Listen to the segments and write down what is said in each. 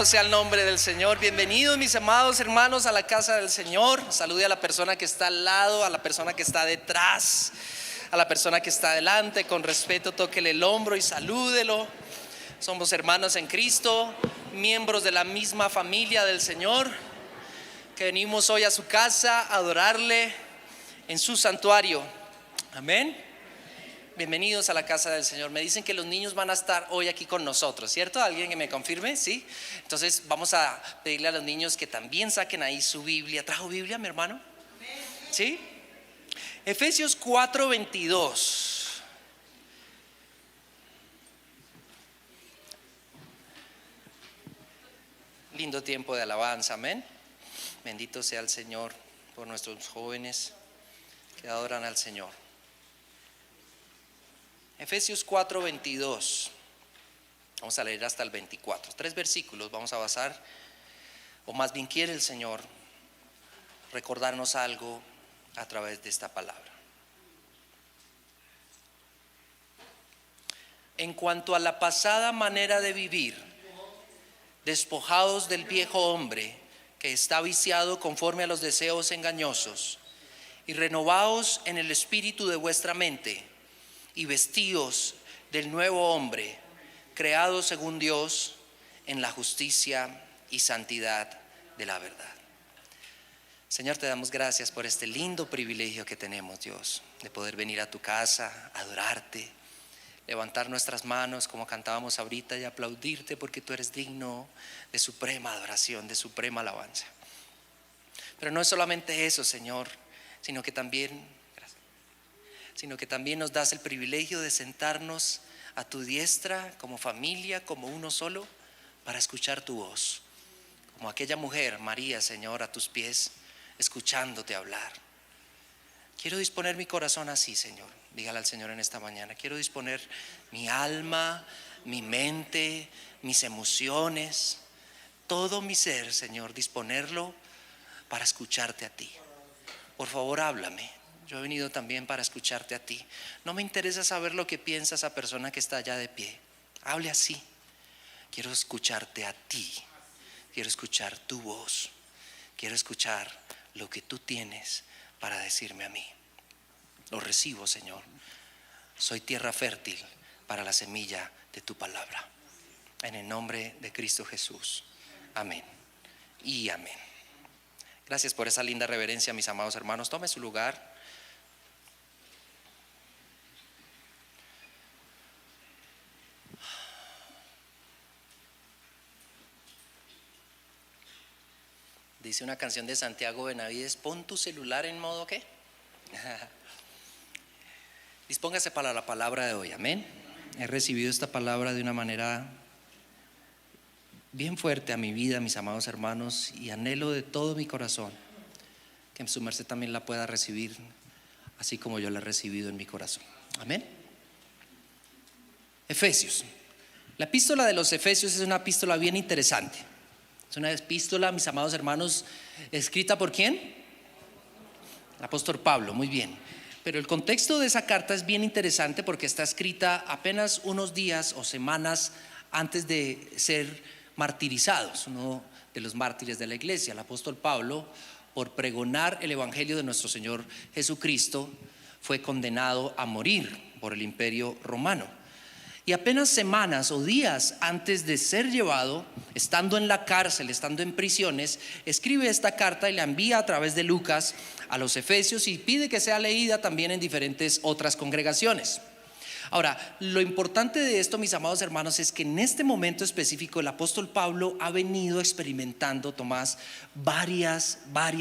Alabado sea el nombre del Señor. Bienvenidos mis amados hermanos a la casa del Señor. Salude a la persona que está al lado, a la persona que está detrás, a la persona que está adelante. Con respeto, tóquele el hombro y salúdelo. Somos hermanos en Cristo, miembros de la misma familia del Señor, que venimos hoy a su casa a adorarle en su santuario. Amén. Bienvenidos a la casa del Señor. Me dicen que los niños van a estar hoy aquí con nosotros, ¿cierto? ¿Alguien que me confirme? Sí. Entonces vamos a pedirle a los niños que también saquen ahí su Biblia. ¿Trajo Biblia, mi hermano? ¿Sí? Efesios 4:22. Lindo tiempo de alabanza, amén. Bendito sea el Señor por nuestros jóvenes que adoran al Señor. Efesios 4:22. Vamos a leer hasta el 24. 3 versículos vamos a basar, o más bien quiere el Señor recordarnos algo a través de esta palabra. En cuanto a la pasada manera de vivir, despojados del viejo hombre que está viciado conforme a los deseos engañosos, y renovaos en el espíritu de vuestra mente, y vestíos del nuevo hombre, creado según Dios en la justicia y santidad de la verdad. Señor, te damos gracias por este lindo privilegio que tenemos, Dios, de poder venir a tu casa, adorarte, levantar nuestras manos como cantábamos ahorita y aplaudirte porque tú eres digno de suprema adoración, de suprema alabanza. Pero no es solamente eso, Señor, sino que también nos das el privilegio de sentarnos a tu diestra como familia, como uno solo, para escuchar tu voz, como aquella mujer, María, Señor, a tus pies, escuchándote hablar. Quiero disponer mi corazón así, Señor. Dígale al Señor en esta mañana: quiero disponer mi alma, mi mente, mis emociones, todo mi ser, Señor, disponerlo para escucharte a ti. Por favor, háblame. Yo he venido también para escucharte a ti. No me interesa saber lo que piensa esa persona que está allá de pie. Hable así. Quiero escucharte a ti. Quiero escuchar tu voz. Quiero escuchar lo que tú tienes para decirme a mí. Lo recibo, Señor. Soy tierra fértil para la semilla de tu palabra. En el nombre de Cristo Jesús. Amén y amén. Gracias por esa linda reverencia, mis amados hermanos. Tome su lugar. Dice una canción de Santiago Benavides: pon tu celular en modo ¿qué? Dispóngase para la palabra de hoy, amén. He recibido esta palabra de una manera bien fuerte a mi vida, mis amados hermanos, y anhelo de todo mi corazón que su merced también la pueda recibir así como yo la he recibido en mi corazón, amén. Efesios. La epístola de los Efesios es una epístola bien interesante. Es una epístola, mis amados hermanos, escrita ¿por quién? El apóstol Pablo, muy bien. Pero el contexto de esa carta es bien interesante porque está escrita apenas unos días o semanas antes de ser martirizados. Uno de los mártires de la iglesia, el apóstol Pablo, por pregonar el evangelio de nuestro Señor Jesucristo, fue condenado a morir por el imperio romano. Y apenas semanas o días antes de ser llevado, estando en la cárcel, estando en prisiones, escribe esta carta y la envía a través de Lucas a los Efesios y pide que sea leída también en diferentes otras congregaciones. Ahora, lo importante de esto, mis amados hermanos, es que en este momento específico el apóstol Pablo ha venido experimentando, Tomás, varias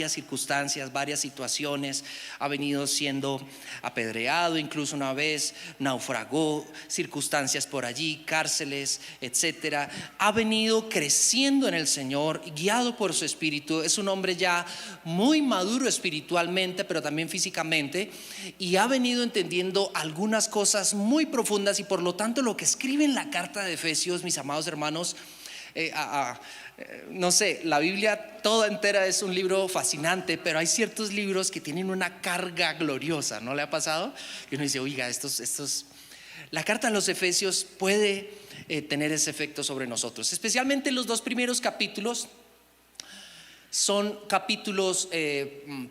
circunstancias, varias situaciones. Ha venido siendo apedreado, incluso una vez naufragó, circunstancias por allí, cárceles, etcétera. Ha venido creciendo en el Señor, guiado por su espíritu. Es un hombre ya muy maduro espiritualmente, pero también físicamente, y ha venido entendiendo algunas cosas muy profundas, y por lo tanto lo que escribe en la carta de Efesios, mis amados hermanos, no sé, la Biblia toda entera es un libro fascinante, pero hay ciertos libros que tienen una carga gloriosa. ¿No le ha pasado? Y uno dice, oiga, la carta a los Efesios puede tener ese efecto sobre nosotros. Especialmente los dos primeros capítulos son capítulos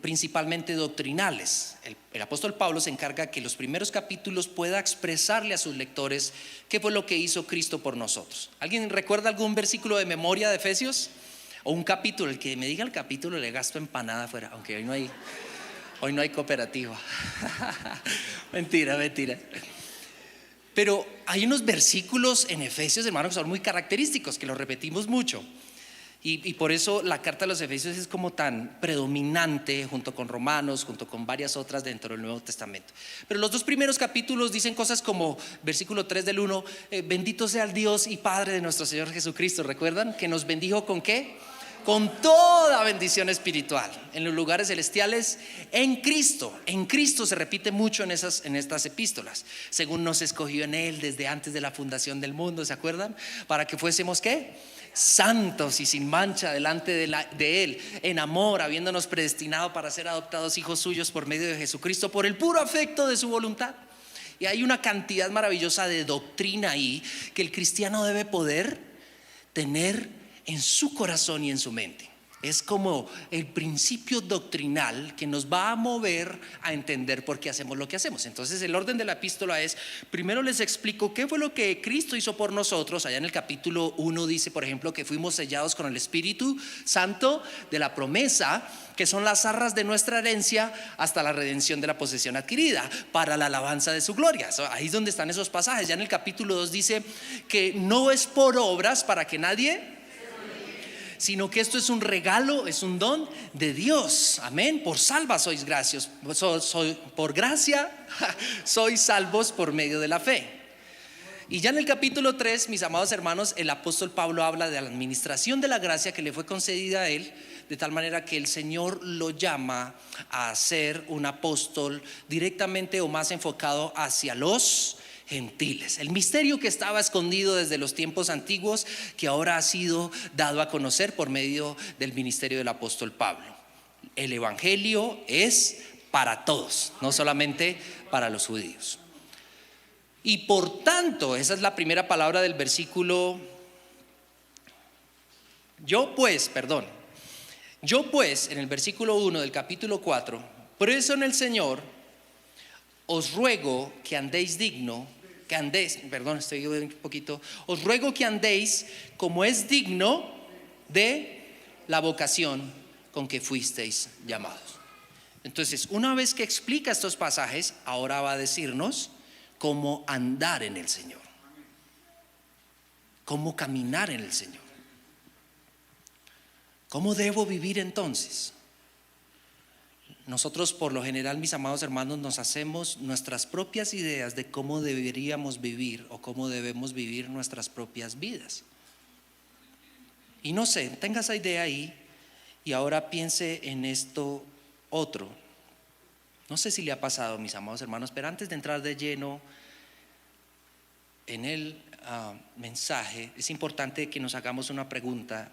principalmente doctrinales. El apóstol Pablo se encarga que los primeros capítulos pueda expresarle a sus lectores qué fue lo que hizo Cristo por nosotros. ¿Alguien recuerda algún versículo de memoria de Efesios? O un capítulo, el que me diga el capítulo le gasto empanada afuera, aunque hoy no hay cooperativa. Mentira. Pero hay unos versículos en Efesios, hermanos, que son muy característicos, que los repetimos mucho. Y por eso la carta de los Efesios es como tan predominante junto con Romanos, junto con varias otras dentro del Nuevo Testamento. Pero los dos primeros capítulos dicen cosas como, versículo 3 del 1, bendito sea el Dios y Padre de nuestro Señor Jesucristo. ¿Recuerdan? Que nos bendijo ¿con qué? Con toda bendición espiritual en los lugares celestiales en Cristo. En Cristo se repite mucho en estas epístolas. Según nos escogió en Él desde antes de la fundación del mundo, ¿se acuerdan? Para que fuésemos ¿qué? Santos y sin mancha delante de Él, en amor, habiéndonos predestinado para ser adoptados hijos suyos por medio de Jesucristo, por el puro afecto de su voluntad. Y hay una cantidad maravillosa de doctrina ahí que el cristiano debe poder tener en su corazón y en su mente. Es como el principio doctrinal que nos va a mover a entender por qué hacemos lo que hacemos. Entonces el orden de la epístola es, primero les explico qué fue lo que Cristo hizo por nosotros. Allá en el capítulo 1 dice, por ejemplo, que fuimos sellados con el Espíritu Santo de la promesa, que son las arras de nuestra herencia hasta la redención de la posesión adquirida, para la alabanza de su gloria. Ahí es donde están esos pasajes. Ya en el capítulo 2 dice que no es por obras para que nadie, sino que esto es un regalo, es un don de Dios. Amén. Por salva sois gracias, por gracia sois salvos por medio de la fe. Y ya en el capítulo 3, mis amados hermanos, el apóstol Pablo habla de la administración de la gracia que le fue concedida a él, de tal manera que el Señor lo llama a ser un apóstol directamente o más enfocado hacia los gentiles. El misterio que estaba escondido desde los tiempos antiguos, que ahora ha sido dado a conocer por medio del ministerio del apóstol Pablo. El evangelio es para todos, no solamente para los judíos. Y por tanto, esa es la primera palabra del versículo. Yo pues, en el versículo 1 del capítulo 4, por eso en el Señor os ruego que andéis os ruego que andéis como es digno de la vocación con que fuisteis llamados. Entonces, una vez que explica estos pasajes, ahora va a decirnos cómo andar en el Señor, cómo caminar en el Señor. ¿Cómo debo vivir entonces? Nosotros por lo general, mis amados hermanos, nos hacemos nuestras propias ideas de cómo deberíamos vivir o cómo debemos vivir nuestras propias vidas. Y no sé, tenga esa idea ahí y ahora piense en esto otro. No sé si le ha pasado, mis amados hermanos, pero antes de entrar de lleno en el mensaje, es importante que nos hagamos una pregunta,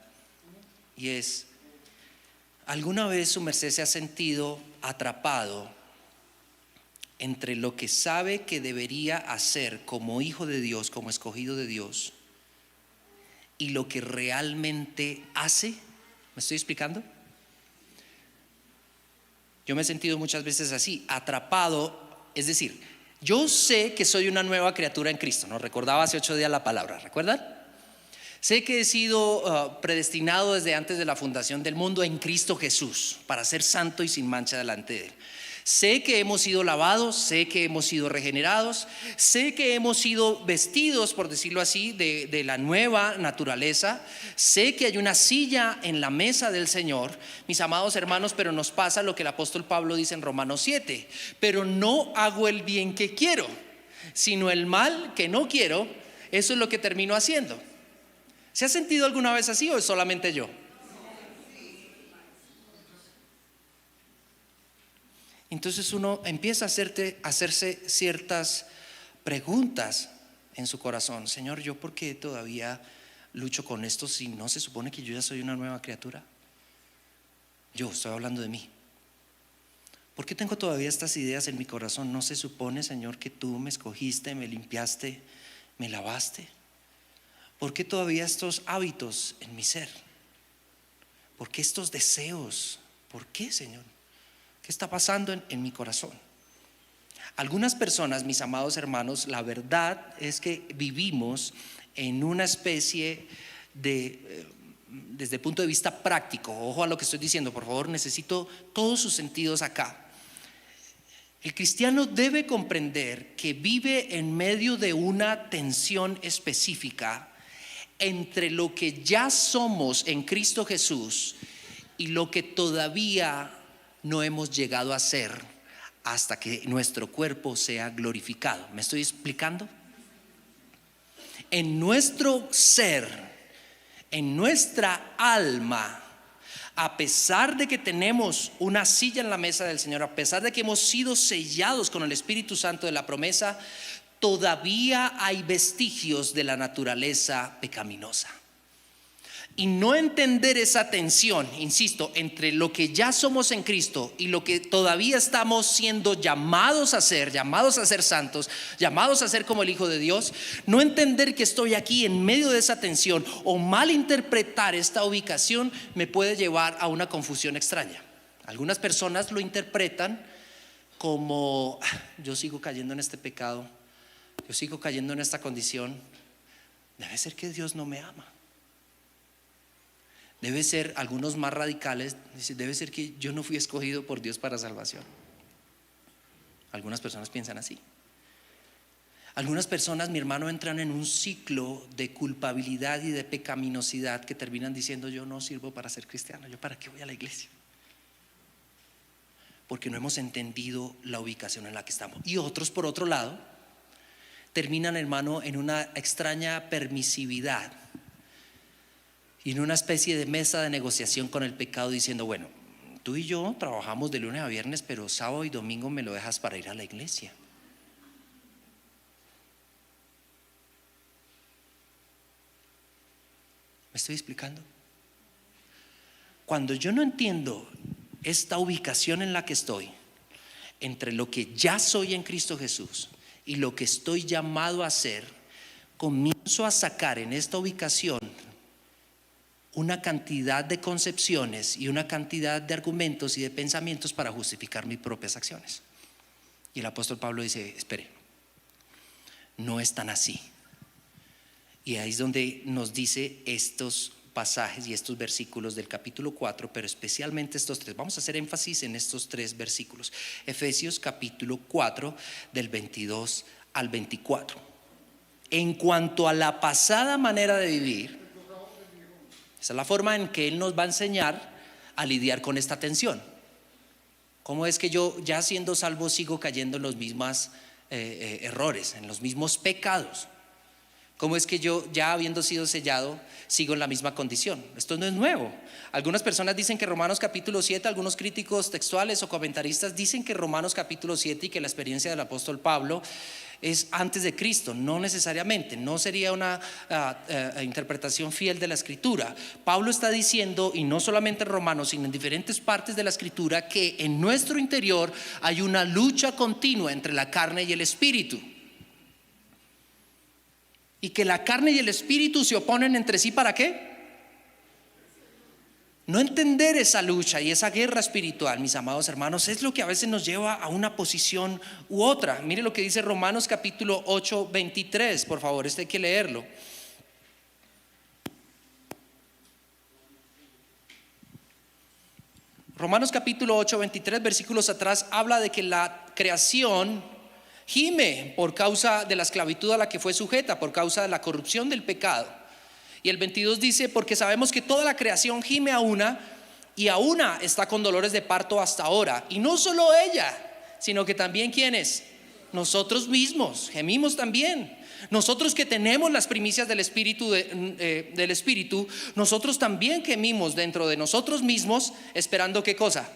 y es: ¿alguna vez su merced se ha sentido atrapado entre lo que sabe que debería hacer como hijo de Dios, como escogido de Dios, y lo que realmente hace? ¿Me estoy explicando? Yo me he sentido muchas veces así, atrapado. Es decir, yo sé que soy una nueva criatura en Cristo. Nos recordaba hace 8 días la palabra, ¿recuerdan? Sé que he sido predestinado desde antes de la fundación del mundo en Cristo Jesús para ser santo y sin mancha delante de Él. Sé que hemos sido lavados, sé que hemos sido regenerados, sé que hemos sido vestidos, por decirlo así, de la nueva naturaleza. Sé que hay una silla en la mesa del Señor, mis amados hermanos, pero nos pasa lo que el apóstol Pablo dice en Romanos 7: pero no hago el bien que quiero, sino el mal que no quiero, eso es lo que termino haciendo. ¿Se ha sentido alguna vez así o es solamente yo? Entonces uno empieza a hacerse ciertas preguntas en su corazón. Señor, ¿yo por qué todavía lucho con esto si no se supone que yo ya soy una nueva criatura? Yo estoy hablando de mí. ¿Por qué tengo todavía estas ideas en mi corazón? ¿No se supone, Señor, que tú me escogiste, me limpiaste, me lavaste? ¿Por qué todavía estos hábitos en mi ser? ¿Por qué estos deseos? ¿Por qué, Señor? ¿Qué está pasando en mi corazón? Algunas personas, mis amados hermanos, la verdad es que vivimos en una especie de, desde el punto de vista práctico, ojo a lo que estoy diciendo, por favor, necesito todos sus sentidos acá. El cristiano debe comprender que vive en medio de una tensión específica entre lo que ya somos en Cristo Jesús y lo que todavía no hemos llegado a ser hasta que nuestro cuerpo sea glorificado. ¿Me estoy explicando? En nuestro ser, en nuestra alma, a pesar de que tenemos una silla en la mesa del Señor, a pesar de que hemos sido sellados con el Espíritu Santo de la promesa, todavía hay vestigios de la naturaleza pecaminosa. Y no entender esa tensión, insisto, entre lo que ya somos en Cristo y lo que todavía estamos siendo llamados a ser santos, llamados a ser como el Hijo de Dios, no entender que estoy aquí en medio de esa tensión o malinterpretar esta ubicación me puede llevar a una confusión extraña. Algunas personas lo interpretan como: yo sigo cayendo en este pecado, yo sigo cayendo en esta condición, debe ser que Dios no me ama. Debe ser, algunos más radicales, debe ser que yo no fui escogido por Dios para salvación. Algunas personas piensan así. Algunas personas, mi hermano, entran en un ciclo de culpabilidad y de pecaminosidad que terminan diciendo: yo no sirvo para ser cristiano, yo para qué voy a la iglesia. Porque no hemos entendido la ubicación en la que estamos. Y otros, por otro lado, terminan, hermano, en una extraña permisividad y en una especie de mesa de negociación con el pecado, diciendo: bueno, tú y yo trabajamos de lunes a viernes, pero sábado y domingo me lo dejas para ir a la iglesia. ¿Me estoy explicando? Cuando yo no entiendo esta ubicación en la que estoy, entre lo que ya soy en Cristo Jesús y lo que estoy llamado a ser, comienzo a sacar en esta ubicación una cantidad de concepciones y una cantidad de argumentos y de pensamientos para justificar mis propias acciones. Y el apóstol Pablo dice: espere, no es tan así. Y ahí es donde nos dice estos pasajes y estos versículos del capítulo 4, pero especialmente estos tres. Vamos a hacer énfasis en estos tres versículos. Efesios capítulo 4, del 22 al 24. En cuanto a la pasada manera de vivir, esa es la forma en que Él nos va a enseñar a lidiar con esta tensión. ¿Cómo es que yo, ya siendo salvo, sigo cayendo en los mismos errores, en los mismos pecados? ¿Cómo es que yo, ya habiendo sido sellado, sigo en la misma condición? Esto no es nuevo. Algunas personas dicen que Romanos capítulo 7, algunos críticos textuales o comentaristas dicen que Romanos capítulo 7 y que la experiencia del apóstol Pablo es antes de Cristo. No necesariamente, no sería una interpretación fiel de la escritura. Pablo está diciendo, y no solamente en Romanos, sino en diferentes partes de la escritura, que en nuestro interior hay una lucha continua entre la carne y el espíritu, y que la carne y el espíritu se oponen entre sí. ¿Para qué? No entender esa lucha y esa guerra espiritual, mis amados hermanos, es lo que a veces nos lleva a una posición u otra. Mire lo que dice Romanos capítulo 8, 23, por favor, hay que leerlo. Romanos capítulo 8, 23, versículos atrás, habla de que la creación gime por causa de la esclavitud a la que fue sujeta, por causa de la corrupción del pecado. Y el 22 dice: porque sabemos que toda la creación gime a una, y a una está con dolores de parto hasta ahora. Y no solo ella, sino que también ¿quiénes? Nosotros mismos gemimos también. Nosotros que tenemos las primicias del Espíritu, del Espíritu, nosotros también gemimos dentro de nosotros mismos, esperando ¿qué cosa?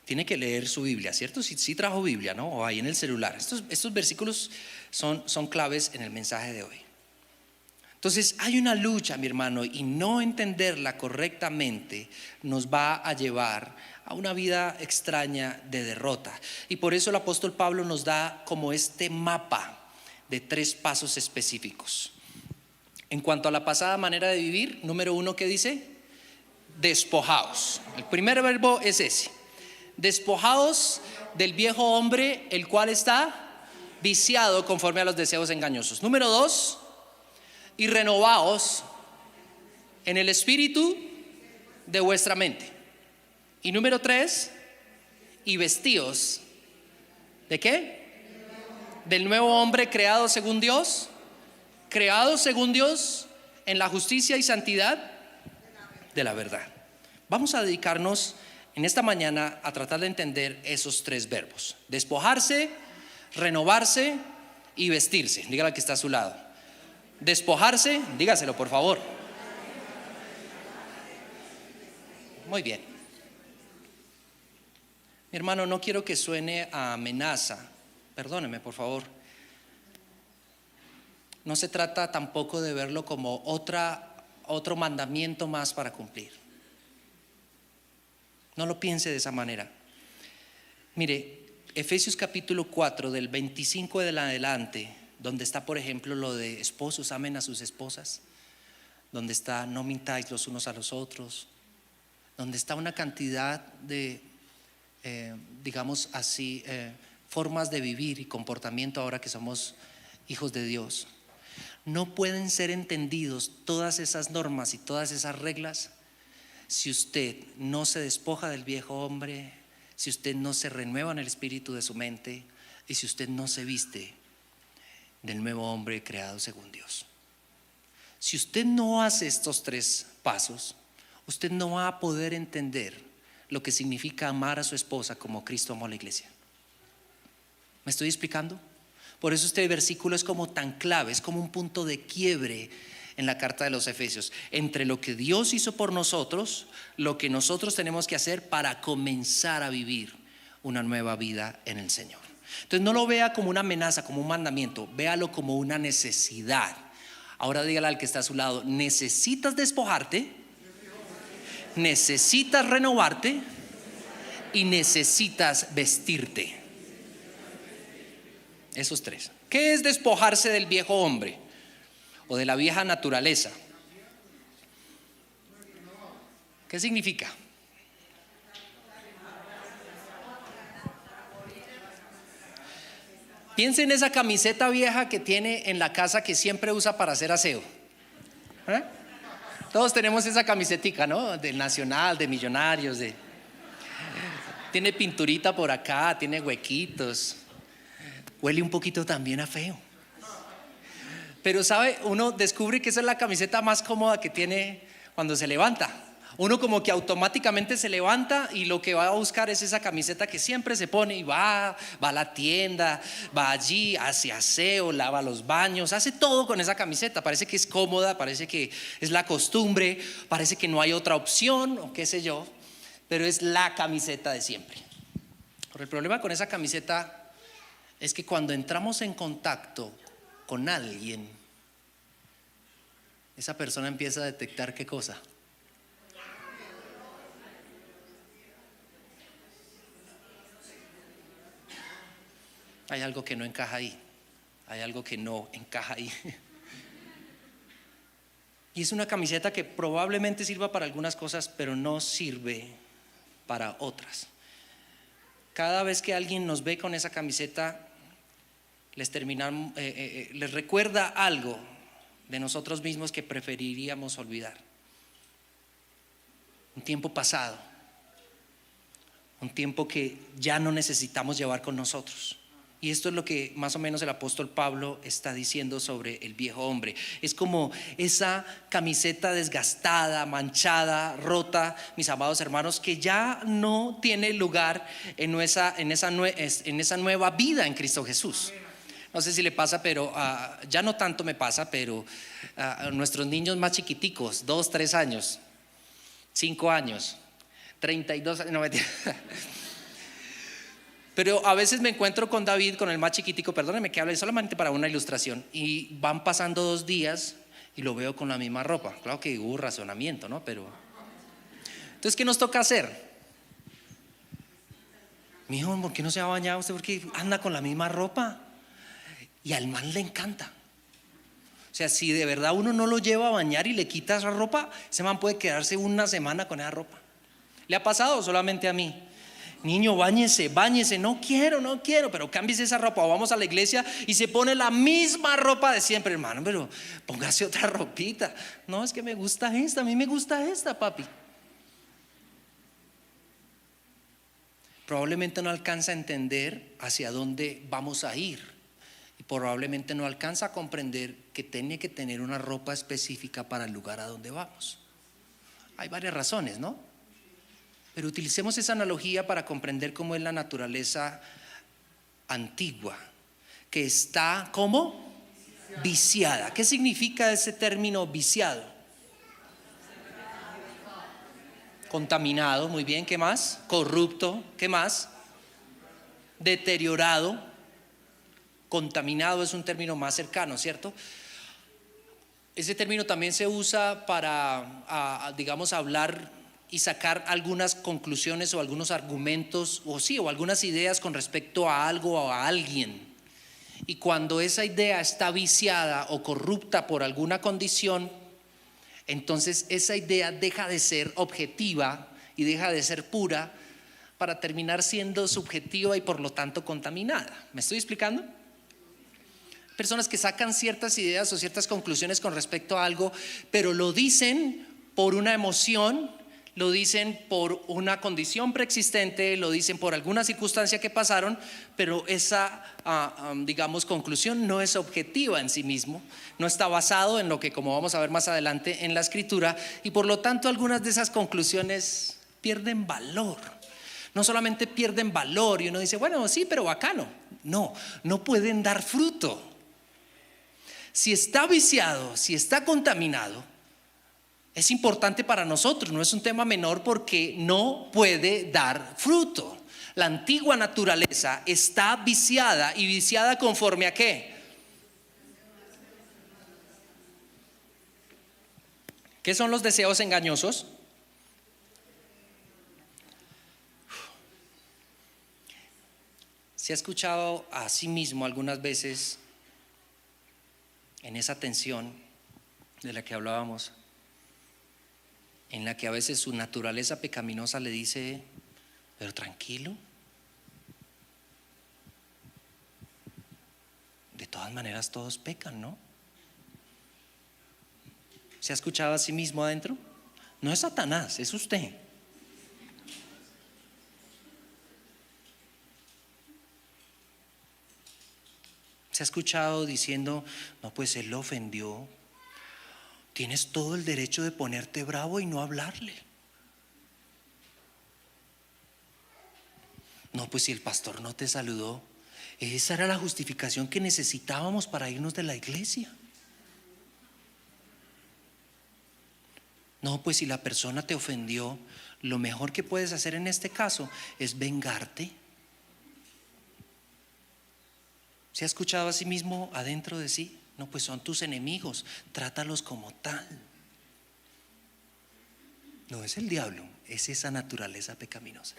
Tiene que leer su Biblia, ¿cierto? Sí trajo Biblia, ¿no? O ahí en el celular. Estos versículos son claves en el mensaje de hoy. Entonces hay una lucha, mi hermano, y no entenderla correctamente nos va a llevar a una vida extraña de derrota. Y por eso el apóstol Pablo nos da como este mapa de 3 pasos específicos. En cuanto a la pasada manera de vivir, número 1, ¿qué dice? Despojaos. El primer verbo es ese. Despojaos del viejo hombre, el cual está viciado conforme a los deseos engañosos. Número 2, y renovaos en el espíritu de vuestra mente. Y número 3, y vestíos ¿de qué? Del nuevo hombre creado según Dios, en la justicia y santidad de la verdad. Vamos a dedicarnos en esta mañana a tratar de entender esos 3 verbos: despojarse, renovarse y vestirse. Dígale al que está a su lado. Despojarse, dígaselo por favor. Muy bien. Mi hermano, no quiero que suene a amenaza. Perdóneme por favor. No se trata tampoco de verlo como otro mandamiento más para cumplir. No lo piense de esa manera. Mire, Efesios capítulo 4 del 25 en adelante, donde está por ejemplo lo de esposos amen a sus esposas, donde está no mintáis los unos a los otros, donde está una cantidad de digamos así formas de vivir y comportamiento ahora que somos hijos de Dios. No pueden ser entendidos todas esas normas y todas esas reglas si usted no se despoja del viejo hombre, si usted no se renueva en el espíritu de su mente y si usted no se viste del nuevo hombre creado según Dios. Si usted no hace estos 3 pasos, usted no va a poder entender lo que significa amar a su esposa como Cristo amó a la iglesia. ¿Me estoy explicando? Por eso este versículo es como tan clave, es como un punto de quiebre en la carta de los Efesios, entre lo que Dios hizo por nosotros, lo que nosotros tenemos que hacer para comenzar a vivir una nueva vida en el Señor. Entonces no lo vea como una amenaza, como un mandamiento, véalo como una necesidad. Ahora dígale al que está a su lado: necesitas despojarte, necesitas renovarte y necesitas vestirte. Esos 3. ¿Qué es despojarse del viejo hombre o de la vieja naturaleza? ¿Qué significa? Piense en esa camiseta vieja que tiene en la casa que siempre usa para hacer aseo. Todos tenemos esa camisetica, ¿no? Del Nacional, de Millonarios, tiene pinturita por acá, tiene huequitos, huele un poquito también a feo. Pero sabe, uno descubre que esa es la camiseta más cómoda que tiene cuando se levanta. Uno como que automáticamente se levanta y lo que va a buscar es esa camiseta que siempre se pone y va a la tienda, va allí, hace aseo, lava los baños, hace todo con esa camiseta. Parece que es cómoda, parece que es la costumbre, parece que no hay otra opción o qué sé yo, pero es la camiseta de siempre. Pero el problema con esa camiseta es que cuando entramos en contacto con alguien, esa persona empieza a detectar ¿qué cosa? Hay algo que no encaja ahí, hay algo que no encaja ahí. Y es una camiseta que probablemente sirva para algunas cosas, pero no sirve para otras. Cada vez que alguien nos ve con esa camiseta, les recuerda algo de nosotros mismos que preferiríamos olvidar. Un tiempo pasado, un tiempo que ya no necesitamos llevar con nosotros. Y esto es lo que más o menos el apóstol Pablo está diciendo sobre el viejo hombre. Es como esa camiseta desgastada, manchada, rota, mis amados hermanos, que ya no tiene lugar en esa nueva vida en Cristo Jesús. No sé si le pasa, pero ya no tanto me pasa, pero nuestros niños más chiquiticos, 2, 3 años, 5 años, 32 años, no mentira. Pero a veces me encuentro con David, con el más chiquitico, perdónenme que hable solamente para una ilustración, y van pasando 2 días y lo veo con la misma ropa. Claro que hubo razonamiento, ¿no? Pero entonces, ¿qué nos toca hacer? Mijo, ¿por qué no se ha bañado usted? ¿Por qué anda con la misma ropa? Y al man le encanta. O sea, si de verdad uno no lo lleva a bañar y le quita esa ropa, ese man puede quedarse una semana con esa ropa. ¿Le ha pasado? Solamente a mí. Niño, báñese, báñese. No quiero, pero cámbiese esa ropa. O vamos a la iglesia y se pone la misma ropa de siempre, hermano. Pero póngase otra ropita. No, es que me gusta esta, a mí me gusta esta, papi. Probablemente no alcanza a entender hacia dónde vamos a ir. Y probablemente no alcanza a comprender que tiene que tener una ropa específica para el lugar a donde vamos. Hay varias razones, ¿no? Pero utilicemos esa analogía para comprender cómo es la naturaleza antigua, que está ¿cómo? Viciada. ¿Qué significa ese término viciado? Contaminado, muy bien, ¿qué más? Corrupto, ¿qué más? Deteriorado. Contaminado es un término más cercano, ¿cierto? Ese término también se usa para, digamos, hablar y sacar algunas conclusiones o algunos argumentos o algunas ideas con respecto a algo o a alguien. Y cuando esa idea está viciada o corrupta por alguna condición, entonces esa idea deja de ser objetiva y deja de ser pura para terminar siendo subjetiva y por lo tanto contaminada. ¿Me estoy explicando? Personas que sacan ciertas ideas o ciertas conclusiones con respecto a algo, pero lo dicen por una emoción, lo dicen por una condición preexistente, lo dicen por alguna circunstancia que pasaron, pero esa, digamos, conclusión no es objetiva en sí mismo, no está basado en lo que, como vamos a ver más adelante en la escritura, y por lo tanto algunas de esas conclusiones pierden valor. No solamente pierden valor y uno dice, bueno, sí, pero bacano. No pueden dar fruto. Si está viciado, si está contaminado, es importante para nosotros, no es un tema menor porque no puede dar fruto. La antigua naturaleza está viciada y viciada conforme a ¿qué? ¿Qué son los deseos engañosos? Se ha escuchado a sí mismo algunas veces en esa tensión de la que hablábamos, en la que a veces su naturaleza pecaminosa le dice, pero tranquilo, de todas maneras todos pecan, ¿no? ¿Se ha escuchado a sí mismo adentro? No es Satanás, es usted. ¿Se ha escuchado diciendo, no, pues él lo ofendió? Tienes todo el derecho de ponerte bravo y no hablarle. No, pues si el pastor no te saludó, esa era la justificación que necesitábamos para irnos de la iglesia. No, pues si la persona te ofendió, lo mejor que puedes hacer en este caso es vengarte. ¿Se ha escuchado a sí mismo adentro de sí? No, pues son tus enemigos, trátalos como tal. No es el diablo, es esa naturaleza pecaminosa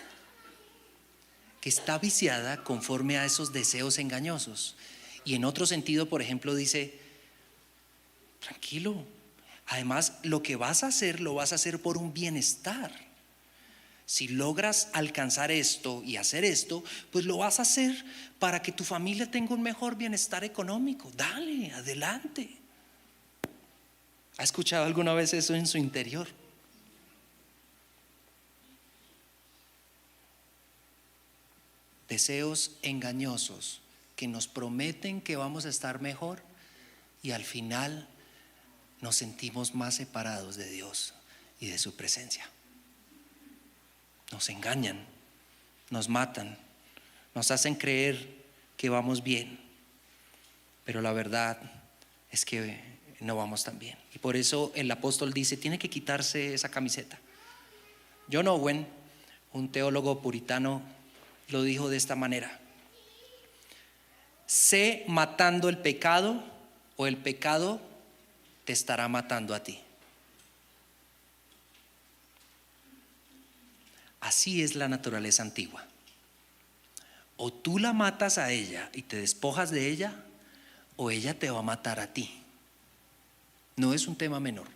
que está viciada conforme a esos deseos engañosos. Y en otro sentido, por ejemplo, dice, tranquilo, además lo que vas a hacer lo vas a hacer por un bienestar. Si logras alcanzar esto y hacer esto, pues lo vas a hacer para que tu familia tenga un mejor bienestar económico. Dale, adelante. ¿Ha escuchado alguna vez eso en su interior? Deseos engañosos que nos prometen que vamos a estar mejor y al final nos sentimos más separados de Dios y de su presencia. Nos engañan, nos matan, nos hacen creer que vamos bien, pero la verdad es que no vamos tan bien. Y por eso el apóstol dice, tiene que quitarse esa camiseta. John Owen, un teólogo puritano, lo dijo de esta manera: sé matando el pecado o el pecado te estará matando a ti. Así es la naturaleza antigua. O tú la matas a ella y te despojas de ella, o ella te va a matar a ti. No es un tema menor.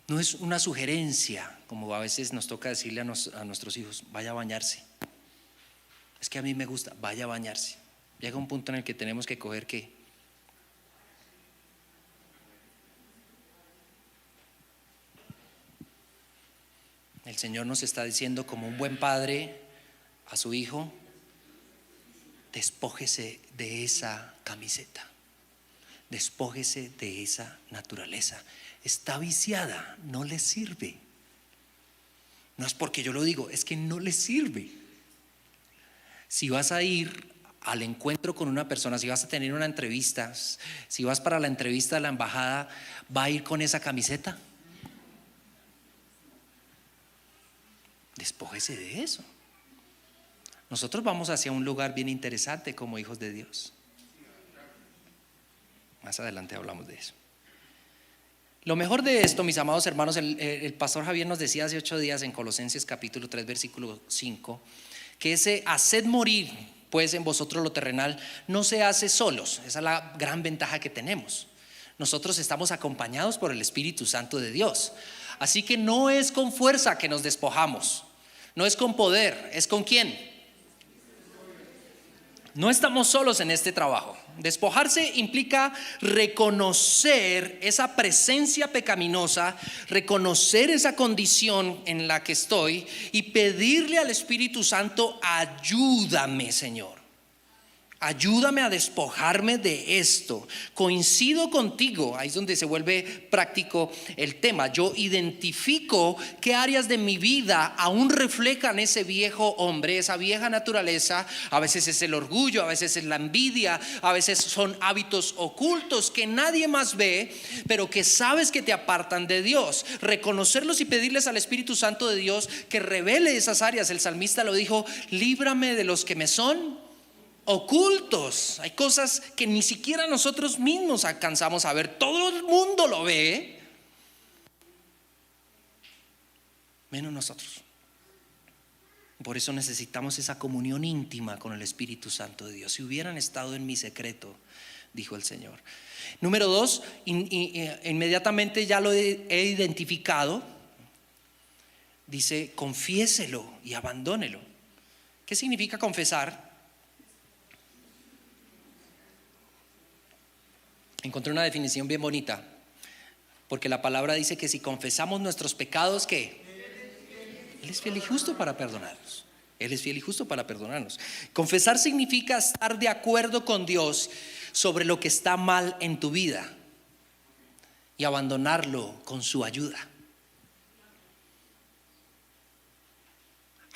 No es una sugerencia, como a veces nos toca decirle a nuestros hijos: vaya a bañarse. Es que a mí me gusta, vaya a bañarse. Llega un punto en el que tenemos que coger que el Señor nos está diciendo, como un buen padre a su hijo: despójese de esa camiseta, despójese de esa naturaleza. Está viciada, no le sirve. No es porque yo lo digo, es que no le sirve. Si vas a ir al encuentro con una persona, si vas a tener una entrevista, si vas para la entrevista de la embajada, ¿va a ir con esa camiseta? Despójese de eso. Nosotros vamos hacia un lugar bien interesante como hijos de Dios. Más adelante hablamos de eso. Lo mejor de esto, mis amados hermanos, el pastor Javier nos decía hace 8 días en Colosenses capítulo 3 versículo 5, que ese haced morir pues en vosotros lo terrenal no se hace solos. Esa es la gran ventaja que tenemos. Nosotros estamos acompañados por el Espíritu Santo de Dios. Así que no es con fuerza que nos despojamos, no es con poder, es con ¿quién? No estamos solos en este trabajo. Despojarse implica reconocer esa presencia pecaminosa, reconocer esa condición en la que estoy y pedirle al Espíritu Santo: ayúdame, Señor. Ayúdame a despojarme de esto. Coincido contigo, ahí es donde se vuelve práctico el tema. Yo identifico qué áreas de mi vida aún reflejan ese viejo hombre, esa vieja naturaleza. A veces es el orgullo, a veces es la envidia, a veces son hábitos ocultos que nadie más ve, pero que sabes que te apartan de Dios. Reconocerlos y pedirles al Espíritu Santo de Dios que revele esas áreas. El salmista lo dijo: líbrame de los que me son ocultos. Hay cosas que ni siquiera nosotros mismos alcanzamos a ver. Todo el mundo lo ve, menos nosotros. Por eso necesitamos esa comunión íntima con el Espíritu Santo de Dios. Si hubieran estado en mi secreto, dijo el Señor. Número 2, inmediatamente ya lo he identificado. Dice: confiéselo y abandónelo. ¿Qué significa confesar? Encontré una definición bien bonita, porque la palabra dice que si confesamos nuestros pecados, ¿qué? Él es fiel y justo para perdonarnos. Él es fiel y justo para perdonarnos. Confesar significa estar de acuerdo con Dios sobre lo que está mal en tu vida y abandonarlo con su ayuda.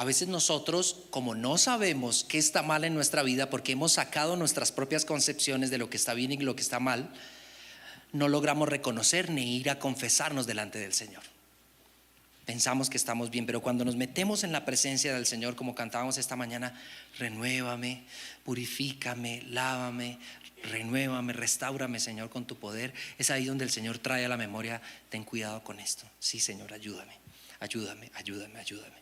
A veces nosotros, como no sabemos qué está mal en nuestra vida, porque hemos sacado nuestras propias concepciones de lo que está bien y lo que está mal, no logramos reconocer ni ir a confesarnos delante del Señor. Pensamos que estamos bien, pero cuando nos metemos en la presencia del Señor, como cantábamos esta mañana: renuévame, purifícame, lávame, renuévame, restáurame, Señor, con tu poder. Es ahí donde el Señor trae a la memoria: ten cuidado con esto. Sí, Señor, ayúdame, ayúdame, ayúdame, ayúdame.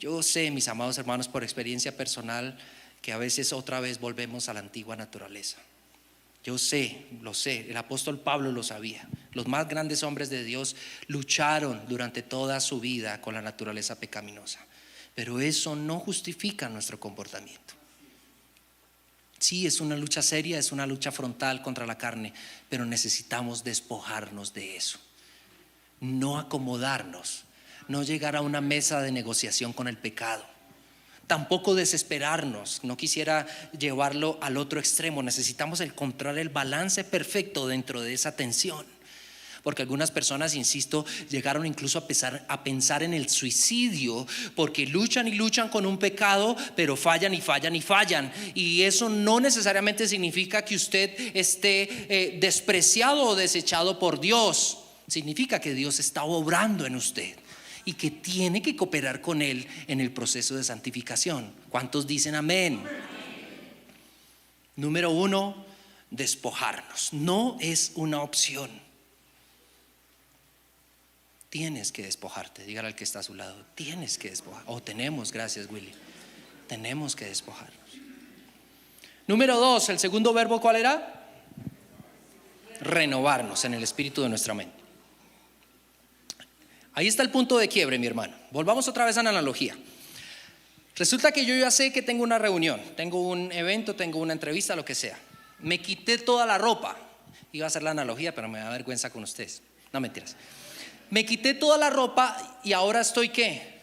Yo sé, mis amados hermanos, por experiencia personal, que a veces otra vez volvemos a la antigua naturaleza. Yo sé, lo sé, el apóstol Pablo lo sabía. Los más grandes hombres de Dios lucharon durante toda su vida con la naturaleza pecaminosa, pero eso no justifica nuestro comportamiento. Sí, es una lucha seria, es una lucha frontal contra la carne, pero necesitamos despojarnos de eso, no acomodarnos, no llegar a una mesa de negociación con el pecado, tampoco desesperarnos. No quisiera llevarlo al otro extremo. Necesitamos encontrar el balance perfecto dentro de esa tensión, porque algunas personas, insisto, llegaron incluso a pensar en el suicidio, porque luchan y luchan con un pecado, pero fallan y fallan y fallan. Y eso no necesariamente significa que usted esté despreciado o desechado por Dios. Significa que Dios está obrando en usted y que tiene que cooperar con Él en el proceso de santificación. ¿Cuántos dicen amén? Número 1, despojarnos. No es una opción. Tienes que despojarte. Dígale al que está a su lado, tienes que despojar. Tenemos, gracias Willy. Tenemos que despojarnos. Número 2, el segundo verbo, ¿cuál era? Renovarnos en el espíritu de nuestra mente. Ahí está el punto de quiebre, mi hermano. Volvamos otra vez a la analogía. Resulta que yo ya sé que tengo una reunión, tengo un evento, tengo una entrevista, lo que sea. Me quité toda la ropa. Iba a hacer la analogía, pero me da vergüenza con ustedes. No, mentiras. Me quité toda la ropa y ahora estoy ¿qué?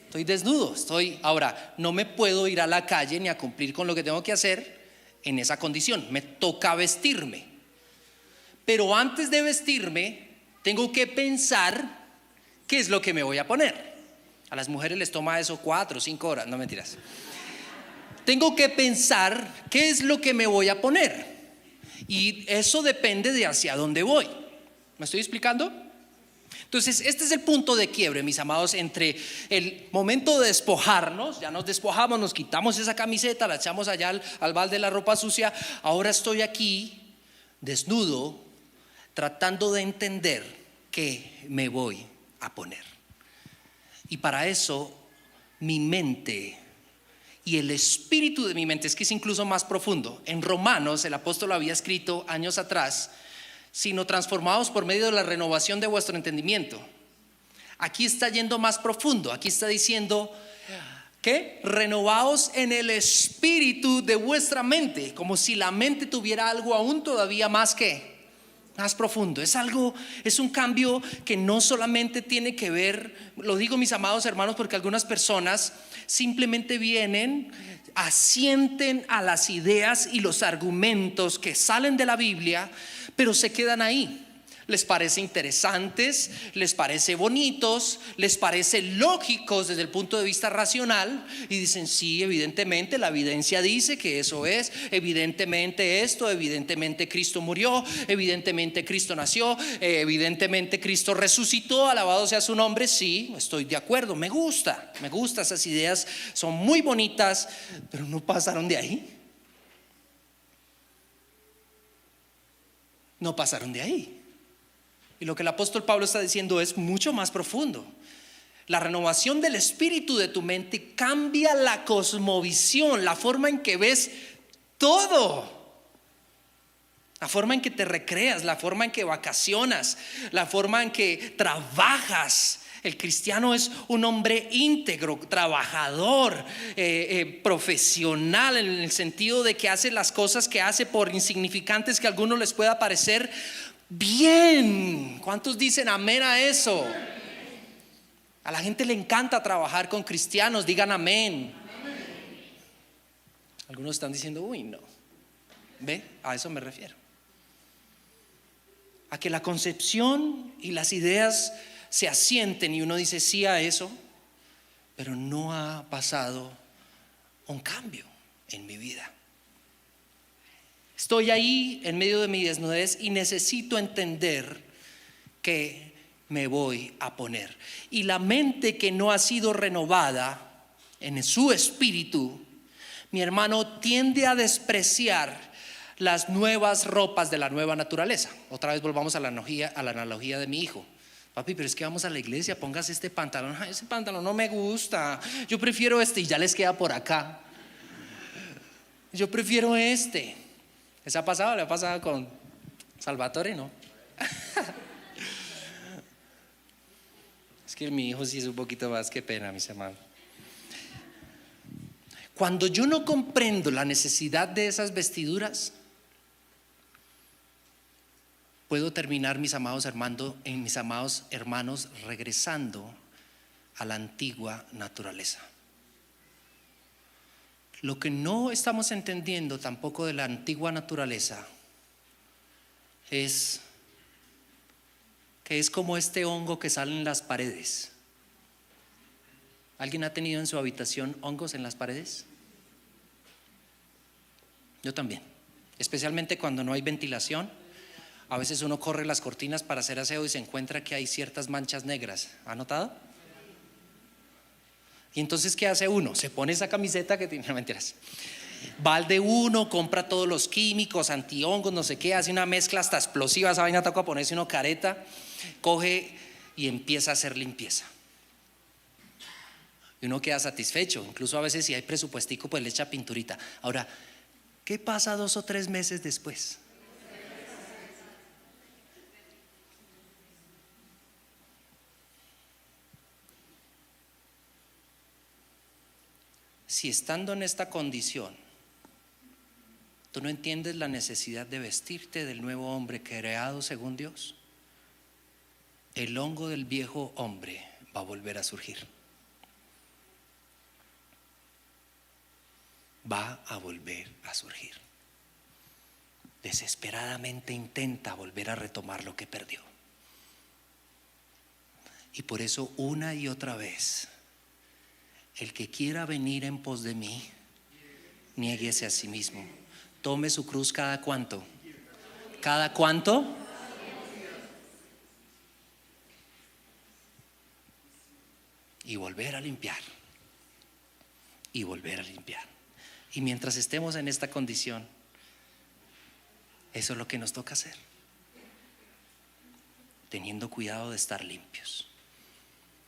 Estoy desnudo. Ahora no me puedo ir a la calle ni a cumplir con lo que tengo que hacer en esa condición. Me toca vestirme. Pero antes de vestirme, tengo que pensar qué es lo que me voy a poner. A las mujeres les toma eso 4 o 5 horas, no mentiras. Tengo que pensar qué es lo que me voy a poner. Y eso depende de hacia dónde voy. ¿Me estoy explicando? Entonces, este es el punto de quiebre, mis amados, entre el momento de despojarnos. Ya nos despojamos, nos quitamos esa camiseta, la echamos allá al balde de la ropa sucia. Ahora estoy aquí, desnudo, tratando de entender qué me voy a poner. Y para eso mi mente y el espíritu de mi mente, es que es incluso más profundo. En Romanos el apóstol había escrito años atrás: sino transformados por medio de la renovación de vuestro entendimiento. Aquí está yendo más profundo. Aquí está diciendo ¿qué? Renovaos en el espíritu de vuestra mente, como si la mente tuviera algo aún todavía más más profundo. Es un cambio que no solamente tiene que ver, lo digo mis amados hermanos, porque algunas personas simplemente vienen, asienten a las ideas y los argumentos que salen de la Biblia, pero se quedan ahí. Les parece interesantes, les parece bonitos, les parece lógicos desde el punto de vista racional, y dicen sí, evidentemente la evidencia dice que eso es, evidentemente esto, evidentemente Cristo murió, evidentemente Cristo nació, evidentemente Cristo resucitó, alabado sea su nombre. Sí, estoy de acuerdo, me gusta esas ideas, son muy bonitas, pero no pasaron de ahí. No pasaron de ahí. Y lo que el apóstol Pablo está diciendo es mucho más profundo. La renovación del espíritu de tu mente cambia la cosmovisión, la forma en que ves todo, la forma en que te recreas, la forma en que vacacionas, la forma en que trabajas. El cristiano es un hombre íntegro, trabajador, profesional, en el sentido de que hace las cosas que hace, por insignificantes que a algunos les pueda parecer, bien. ¿Cuántos dicen amén a eso? A la gente le encanta trabajar con cristianos, digan amén. Algunos están diciendo uy, no. ¿Ve? A eso me refiero. A que la concepción y las ideas se asienten y uno dice sí a eso, pero no ha pasado un cambio en mi vida. Estoy ahí en medio de mi desnudez y necesito entender que me voy a poner. Y la mente que no ha sido renovada en su espíritu, mi hermano, tiende a despreciar las nuevas ropas de la nueva naturaleza. Otra vez volvamos a la analogía de mi hijo. Papi, pero es que vamos a la iglesia, póngase este pantalón. Ay, ese pantalón no me gusta, yo prefiero este, y ya les queda por acá. Yo prefiero este. ¿Les ha pasado? ¿Le ha pasado con Salvatore? No. Es que mi hijo sí es un poquito más, que pena, mis hermanos. Cuando yo no comprendo la necesidad de esas vestiduras, puedo terminar, mis amados hermanos, regresando a la antigua naturaleza. Lo que no estamos entendiendo tampoco de la antigua naturaleza es que es como este hongo que sale en las paredes. ¿Alguien ha tenido en su habitación hongos en las paredes? Yo también, especialmente cuando no hay ventilación. A veces uno corre las cortinas para hacer aseo y se encuentra que hay ciertas manchas negras. ¿Ha notado? Y entonces, ¿qué hace uno? Se pone esa camiseta que tiene, no, mentiras. Va al de uno, compra todos los químicos, antihongos, no sé qué, hace una mezcla hasta explosiva, esa vaina toca ponerse uno careta, coge y empieza a hacer limpieza. Y uno queda satisfecho, incluso a veces si hay presupuestico pues le echa pinturita. Ahora, ¿qué pasa 2 o 3 meses después? Si estando en esta condición tú no entiendes la necesidad de vestirte del nuevo hombre creado según Dios, el hongo del viejo hombre va a volver a surgir. Va a volver a surgir. Desesperadamente intenta volver a retomar lo que perdió. Y por eso una y otra vez, el que quiera venir en pos de mí, niéguese a sí mismo. Tome su cruz cada cuánto. ¿Cada cuánto? Y volver a limpiar. Y volver a limpiar. Y mientras estemos en esta condición, eso es lo que nos toca hacer. Teniendo cuidado de estar limpios.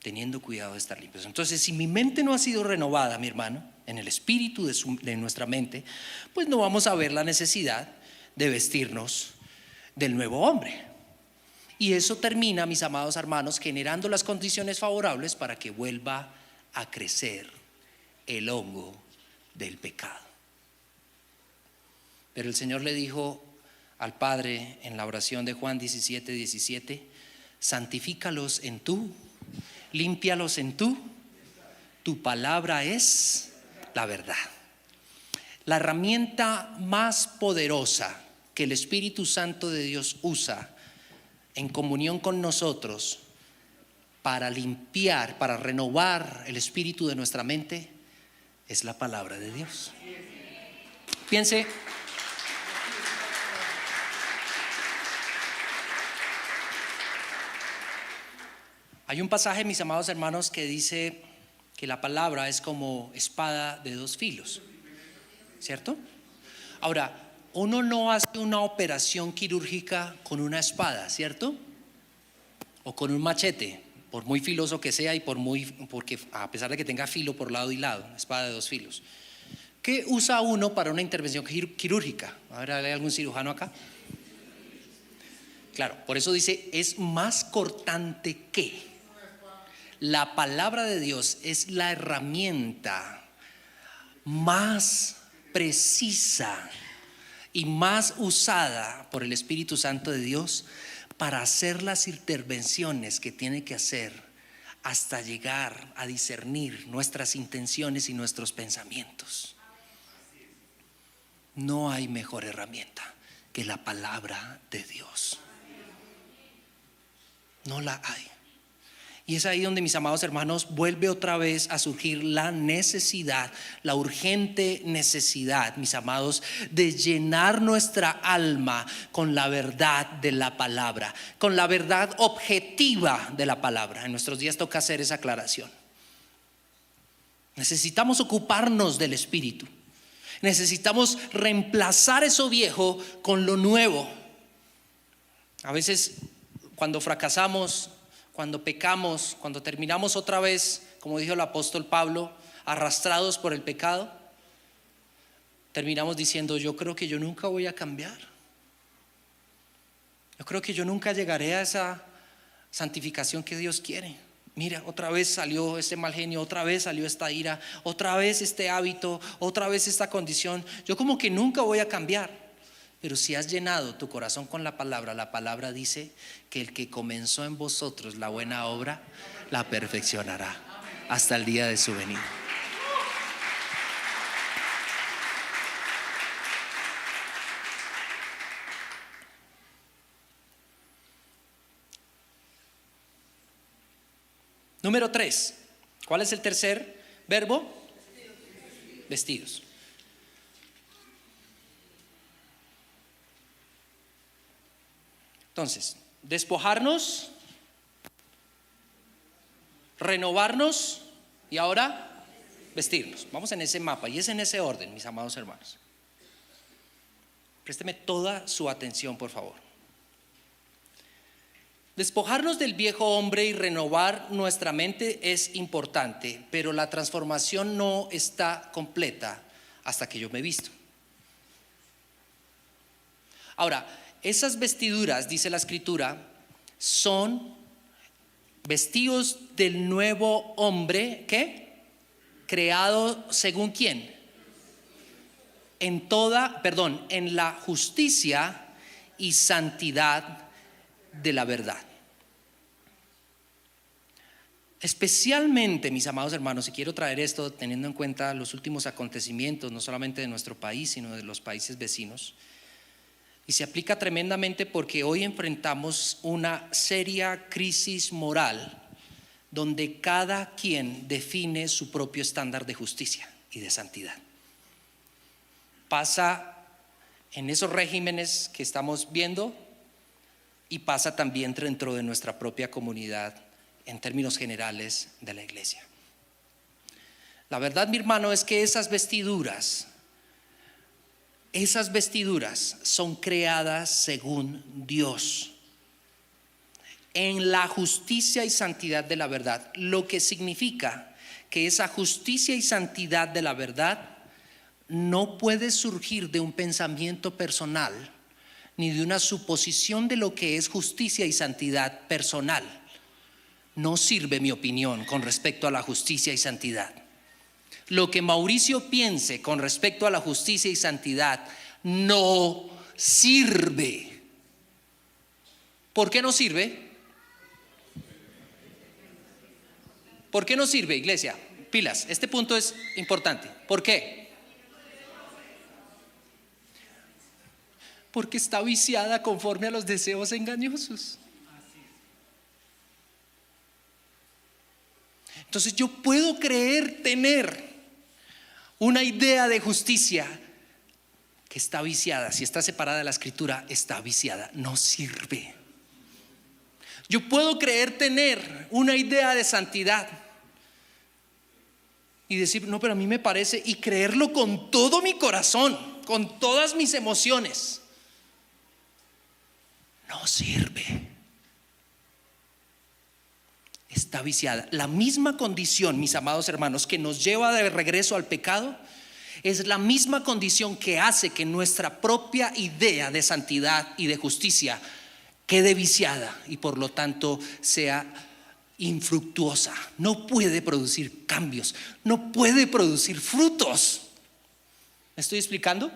Teniendo cuidado de estar limpios. Entonces, si mi mente no ha sido renovada, mi hermano, en el espíritu de nuestra mente, pues no vamos a ver la necesidad de vestirnos del nuevo hombre. Y eso termina, mis amados hermanos, generando las condiciones favorables para que vuelva a crecer el hongo del pecado. Pero el Señor le dijo al Padre en la oración de Juan 17:17: santifícalos en tú, límpialos en tú, tu palabra es la verdad. La herramienta más poderosa que el Espíritu Santo de Dios usa en comunión con nosotros para limpiar, para renovar el espíritu de nuestra mente, es la palabra de Dios. Piense, hay un pasaje, mis amados hermanos, que dice que la palabra es como espada de 2 filos, ¿cierto? Ahora, uno no hace una operación quirúrgica con una espada, ¿cierto? O con un machete, por muy filoso que sea y porque a pesar de que tenga filo por lado y lado, espada de 2 filos. ¿Qué usa uno para una intervención quirúrgica? A ver, ¿hay algún cirujano acá? Claro, por eso dice, es más cortante que. La palabra de Dios es la herramienta más precisa y más usada por el Espíritu Santo de Dios para hacer las intervenciones que tiene que hacer hasta llegar a discernir nuestras intenciones y nuestros pensamientos. No hay mejor herramienta que la palabra de Dios. No la hay. Y es ahí donde, mis amados hermanos, vuelve otra vez a surgir la necesidad, la urgente necesidad, mis amados, de llenar nuestra alma con la verdad de la palabra, con la verdad objetiva de la palabra. En nuestros días toca hacer esa aclaración. Necesitamos ocuparnos del espíritu. Necesitamos reemplazar eso viejo con lo nuevo. A veces cuando fracasamos, cuando pecamos, cuando terminamos otra vez, como dijo el apóstol Pablo, arrastrados por el pecado, terminamos diciendo: yo creo que yo nunca voy a cambiar. Yo creo que yo nunca llegaré a esa santificación que Dios quiere. Mira, otra vez salió este mal genio, otra vez salió esta ira, otra vez este hábito, otra vez esta condición. Yo como que nunca voy a cambiar. Pero si has llenado tu corazón con la palabra dice que el que comenzó en vosotros la buena obra, la perfeccionará hasta el día de su venida. Número 3. ¿Cuál es el tercer verbo? Vestidos. Entonces, despojarnos, renovarnos y ahora vestirnos. Vamos en ese mapa y es en ese orden, mis amados hermanos. Présteme toda su atención, por favor. Despojarnos del viejo hombre y renovar nuestra mente es importante, pero la transformación no está completa hasta que yo me visto. Ahora, esas vestiduras, dice la Escritura, son vestidos del nuevo hombre, ¿qué? Creado según ¿quién? En la justicia y santidad de la verdad. Especialmente, mis amados hermanos, y quiero traer esto teniendo en cuenta los últimos acontecimientos, no solamente de nuestro país, sino de los países vecinos. Y se aplica tremendamente porque hoy enfrentamos una seria crisis moral donde cada quien define su propio estándar de justicia y de santidad. Pasa en esos regímenes que estamos viendo y pasa también dentro de nuestra propia comunidad en términos generales de la iglesia. La verdad, mi hermano, es que esas vestiduras son creadas según Dios, en la justicia y santidad de la verdad, lo que significa que esa justicia y santidad de la verdad no puede surgir de un pensamiento personal ni de una suposición de lo que es justicia y santidad personal. No sirve mi opinión con respecto a la justicia y santidad. Lo que Mauricio piense con respecto a la justicia y santidad no sirve. ¿Por qué no sirve? ¿Por qué no sirve, iglesia? Pilas, este punto es importante. ¿Por qué? Porque está viciada conforme a los deseos engañosos. Entonces yo puedo tener una idea de justicia que está viciada. Si está separada de la Escritura, está viciada, no sirve. Yo puedo tener una idea de santidad y decir, no, pero a mí me parece, y creerlo con todo mi corazón, con todas mis emociones. No sirve. Está viciada. La misma condición, mis amados hermanos, que nos lleva de regreso al pecado, es la misma condición que hace que nuestra propia idea de santidad y de justicia quede viciada y por lo tanto sea infructuosa. No puede producir cambios, no puede producir frutos. ¿Me estoy explicando?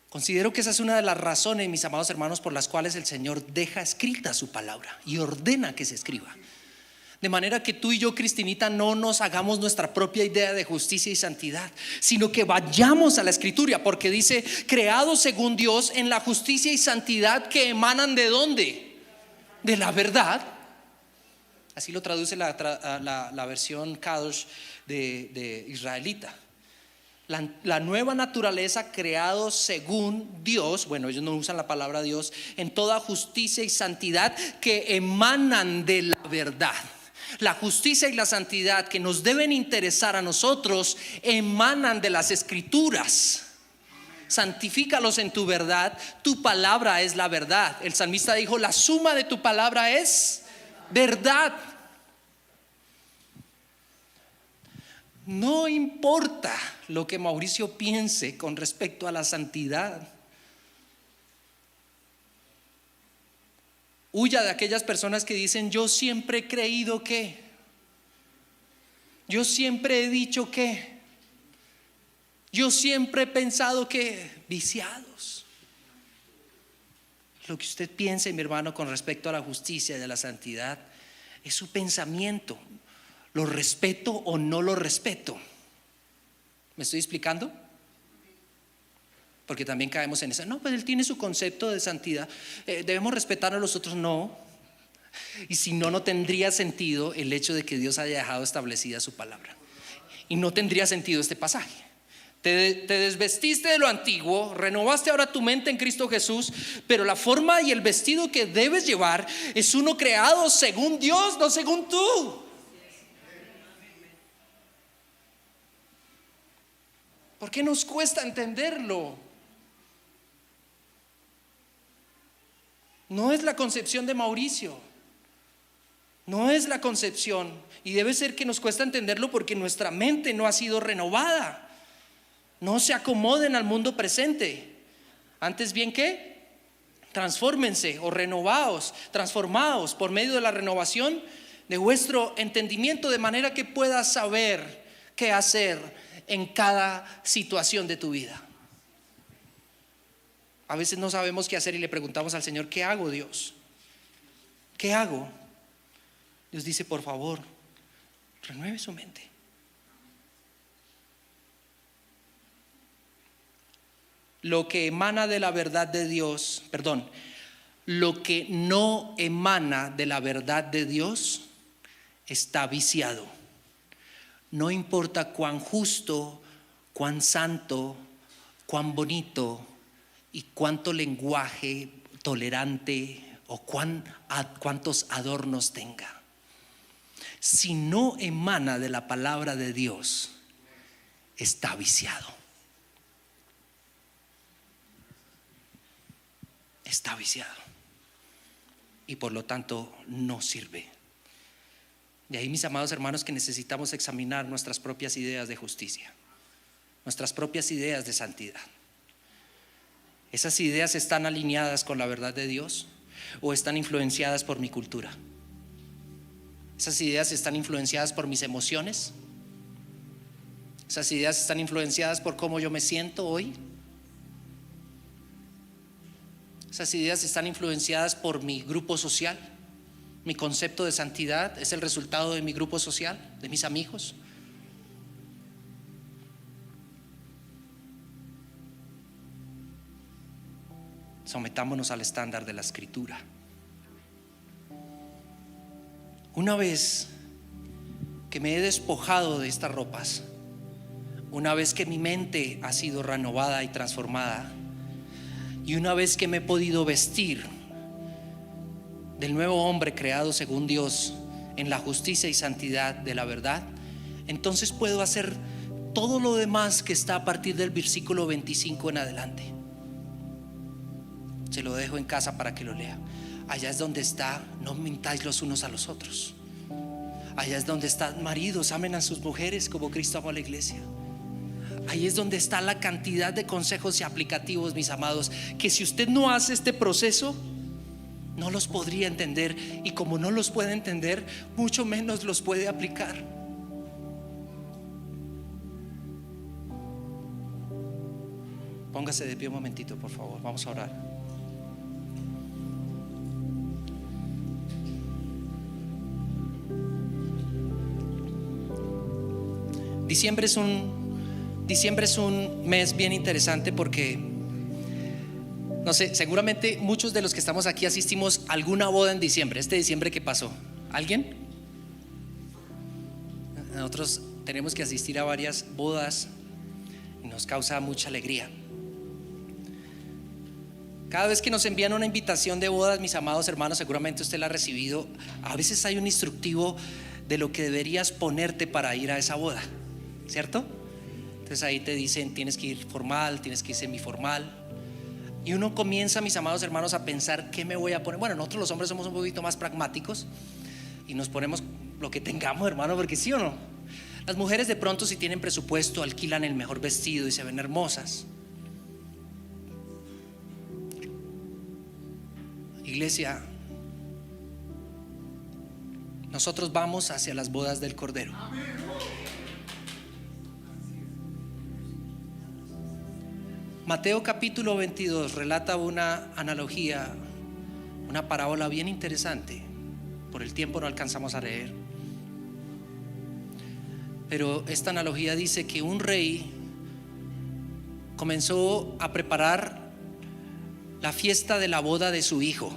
Considero que esa es una de las razones, mis amados hermanos, por las cuales el Señor deja escrita su palabra y ordena que se escriba. De manera que tú y yo, Cristinita, no nos hagamos nuestra propia idea de justicia y santidad, sino que vayamos a la Escritura, porque dice, creados según Dios en la justicia y santidad que emanan ¿de dónde? De la verdad. Así lo traduce la versión Kadosh de israelita. La nueva naturaleza, creados según Dios, bueno, ellos no usan la palabra Dios, en toda justicia y santidad que emanan de la verdad. La justicia y la santidad que nos deben interesar a nosotros emanan de las Escrituras. Santifícalos en tu verdad, tu palabra es la verdad. El salmista dijo, la suma de tu palabra es verdad. No importa lo que Mauricio piense con respecto a la santidad. Huya de aquellas personas que dicen, yo siempre he creído que, yo siempre he dicho que, yo siempre he pensado que. Viciados. Lo que usted piense, mi hermano, con respecto a la justicia y a la santidad es su pensamiento. ¿Lo respeto o no lo respeto? ¿Me estoy explicando? Porque también caemos en esa. No, pues él tiene su concepto de santidad. Debemos respetar a los otros. No. Y si no, no tendría sentido el hecho de que Dios haya dejado establecida su palabra. Y no tendría sentido este pasaje. Te desvestiste de lo antiguo, renovaste ahora tu mente en Cristo Jesús, pero la forma y el vestido que debes llevar es uno creado según Dios, no según tú. ¿Por qué nos cuesta entenderlo? No es la concepción de Mauricio, no es la concepción, y debe ser que nos cuesta entenderlo porque nuestra mente no ha sido renovada. No se acomoden al mundo presente. Antes bien, ¿qué? Transfórmense o renovaos, transformaos por medio de la renovación de vuestro entendimiento, de manera que puedas saber qué hacer en cada situación de tu vida. A veces no sabemos qué hacer y le preguntamos al Señor: ¿qué hago, Dios? ¿Qué hago? Dios dice: por favor, renueve su mente. Lo que emana de la verdad de Dios, lo que no emana de la verdad de Dios está viciado. No importa cuán justo, cuán santo, cuán bonito y cuánto lenguaje tolerante o cuántos adornos tenga. Si no emana de la palabra de Dios, está viciado. Está viciado. Y por lo tanto no sirve. De ahí, mis amados hermanos, que necesitamos examinar nuestras propias ideas de justicia, nuestras propias ideas de santidad. ¿Esas ideas están alineadas con la verdad de Dios o están influenciadas por mi cultura? ¿Esas ideas están influenciadas por mis emociones? ¿Esas ideas están influenciadas por cómo yo me siento hoy? ¿Esas ideas están influenciadas por mi grupo social? ¿Mi concepto de santidad es el resultado de mi grupo social, de mis amigos? Sometámonos al estándar de la Escritura. Una vez que me he despojado de estas ropas, una vez que mi mente ha sido renovada y transformada, y una vez que me he podido vestir del nuevo hombre creado según Dios en la justicia y santidad de la verdad, entonces puedo hacer todo lo demás que está a partir del versículo 25 en adelante. Se lo dejo en casa para que lo lea. Allá es donde está: no mintáis los unos a los otros. Allá es donde está: maridos, amen a sus mujeres como Cristo amó a la iglesia. Ahí es donde está la cantidad de consejos y aplicativos, mis amados, que si usted no hace este proceso, no los podría entender, y como no los puede entender, mucho menos los puede aplicar. Póngase de pie un momentito, por favor, vamos a orar. Diciembre es un mes bien interesante porque, no sé, seguramente muchos de los que estamos aquí asistimos a alguna boda en diciembre. Este diciembre, ¿qué pasó? ¿Alguien? Nosotros tenemos que asistir a varias bodas y nos causa mucha alegría. Cada vez que nos envían una invitación de bodas, mis amados hermanos, seguramente usted la ha recibido. A veces hay un instructivo de lo que deberías ponerte para ir a esa boda, ¿cierto? Entonces ahí te dicen: tienes que ir formal, tienes que ir semiformal. Y uno comienza, mis amados hermanos, a pensar: ¿qué me voy a poner? Bueno, nosotros los hombres somos un poquito más pragmáticos y nos ponemos lo que tengamos, hermano, porque sí o no. Las mujeres, de pronto, si tienen presupuesto, alquilan el mejor vestido y se ven hermosas. Iglesia, nosotros vamos hacia las bodas del Cordero. Mateo capítulo 22 relata una analogía, una parábola bien interesante. Por el tiempo no alcanzamos a leer, pero esta analogía dice que un rey comenzó a preparar la fiesta de la boda de su hijo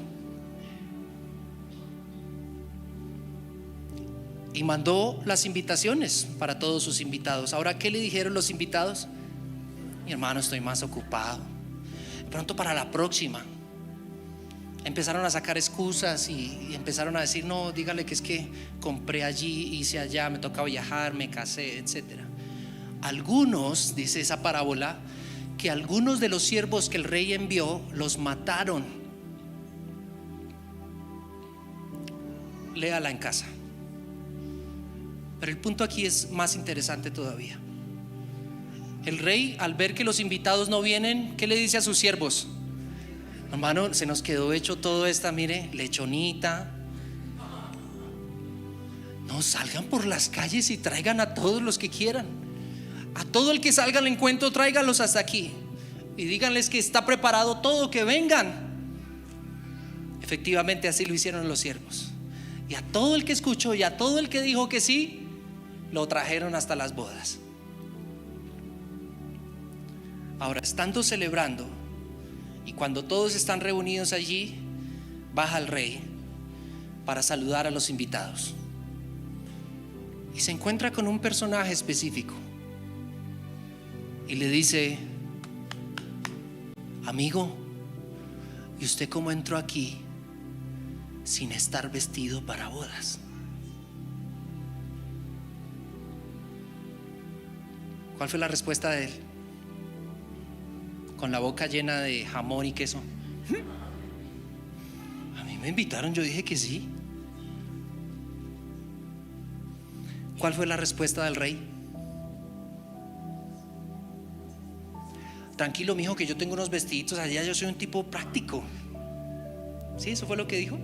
y mandó las invitaciones para todos sus invitados. Ahora, ¿qué le dijeron los invitados? Mi hermano, estoy más ocupado, de pronto para la próxima. Empezaron a sacar excusas y empezaron a decir: no, dígale que es que compré allí, hice allá, me toca viajar, me casé, etcétera. Algunos, dice esa parábola, que algunos de los siervos que el rey envió los mataron. Léala en casa. Pero el punto aquí es más interesante todavía. El rey, al ver que los invitados no vienen, ¿qué le dice a sus siervos? Hermano, se nos quedó hecho todo esta, mire, lechonita. No, salgan por las calles y traigan a todos los que quieran. A todo el que salga al encuentro, tráiganlos hasta aquí y díganles que está preparado todo, que vengan. Efectivamente así lo hicieron los siervos. Y a todo el que escuchó y a todo el que dijo que sí, lo trajeron hasta las bodas. Ahora, estando celebrando, y cuando todos están reunidos allí, baja el rey para saludar a los invitados. Y se encuentra con un personaje específico. Y le dice: amigo, ¿y usted cómo entró aquí sin estar vestido para bodas? ¿Cuál fue la respuesta de él? Con la boca llena de jamón y queso. A mí me invitaron, yo dije que sí. ¿Cuál fue la respuesta del rey? Tranquilo, mijo, que yo tengo unos vestiditos allá, yo soy un tipo práctico. ¿Sí? ¿Eso fue lo que dijo?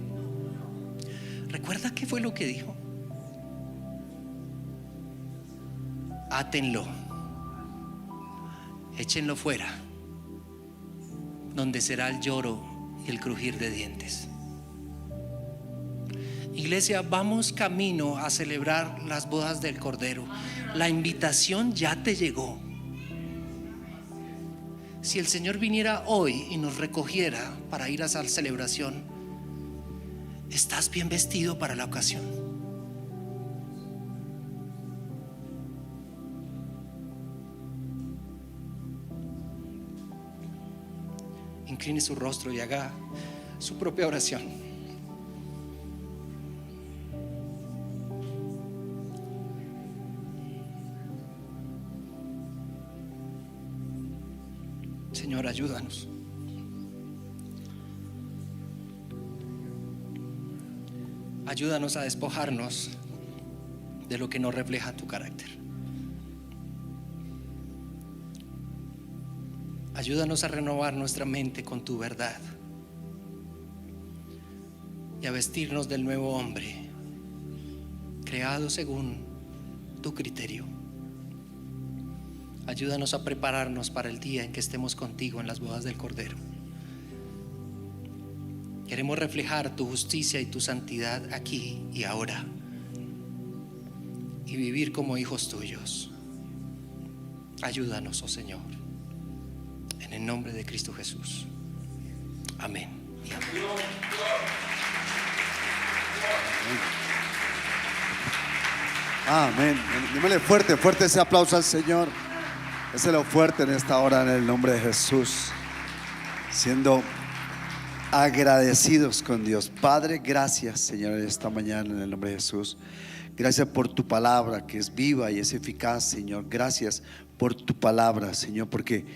¿Recuerda qué fue lo que dijo? Átenlo, échenlo fuera, donde será el lloro y el crujir de dientes. Iglesia, vamos camino a celebrar las bodas del Cordero. La invitación ya te llegó. Si el Señor viniera hoy y nos recogiera para ir a esa celebración, ¿estás bien vestido para la ocasión? Incline su rostro y haga su propia oración. Señor, ayúdanos. Ayúdanos a despojarnos de lo que no refleja tu carácter. Ayúdanos a renovar nuestra mente con tu verdad y a vestirnos del nuevo hombre, creado según tu criterio. Ayúdanos a prepararnos para el día en que estemos contigo en las bodas del Cordero. Queremos reflejar tu justicia y tu santidad aquí y ahora y vivir como hijos tuyos. Ayúdanos, oh Señor, en el nombre de Cristo Jesús. Amén y amén. Amén. Démosle fuerte, fuerte ese aplauso al Señor. Déselo fuerte en esta hora en el nombre de Jesús. Siendo agradecidos con Dios. Padre, gracias, Señor, esta mañana en el nombre de Jesús. Gracias por tu palabra que es viva y es eficaz, Señor. Gracias por tu palabra, Señor, porque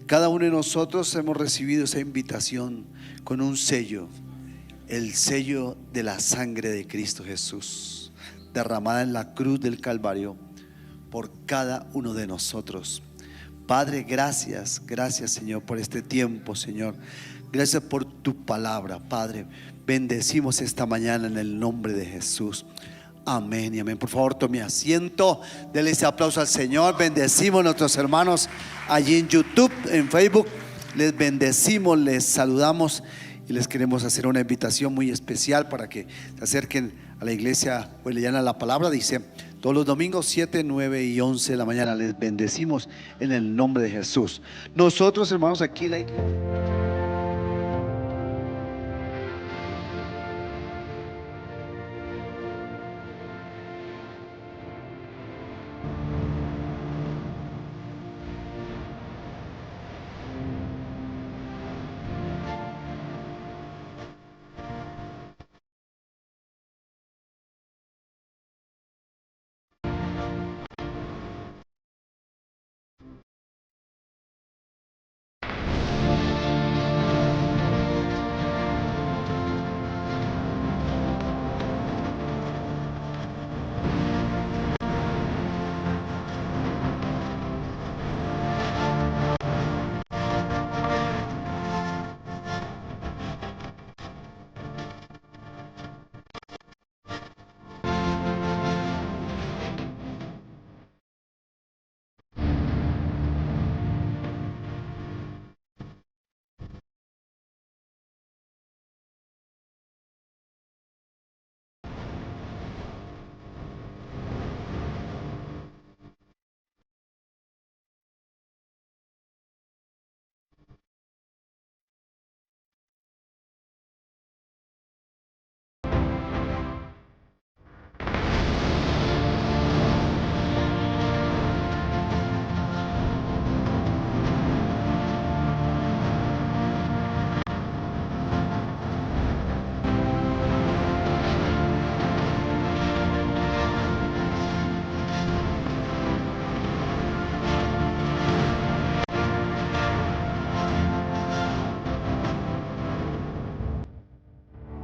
cada uno de nosotros hemos recibido esa invitación con un sello, el sello de la sangre de Cristo Jesús, derramada en la cruz del Calvario por cada uno de nosotros. Padre, gracias, gracias, Señor, por este tiempo, Señor. Gracias por tu palabra, Padre. Bendecimos esta mañana en el nombre de Jesús. Amén y amén. Por favor, tome asiento. Denle ese aplauso al Señor. Bendecimos a nuestros hermanos allí en YouTube, en Facebook. Les bendecimos, les saludamos y les queremos hacer una invitación muy especial para que se acerquen a la iglesia Huelellana. La palabra dice: todos los domingos 7, 9 y 11 de la mañana. Les bendecimos en el nombre de Jesús. Nosotros, hermanos, aquí la iglesia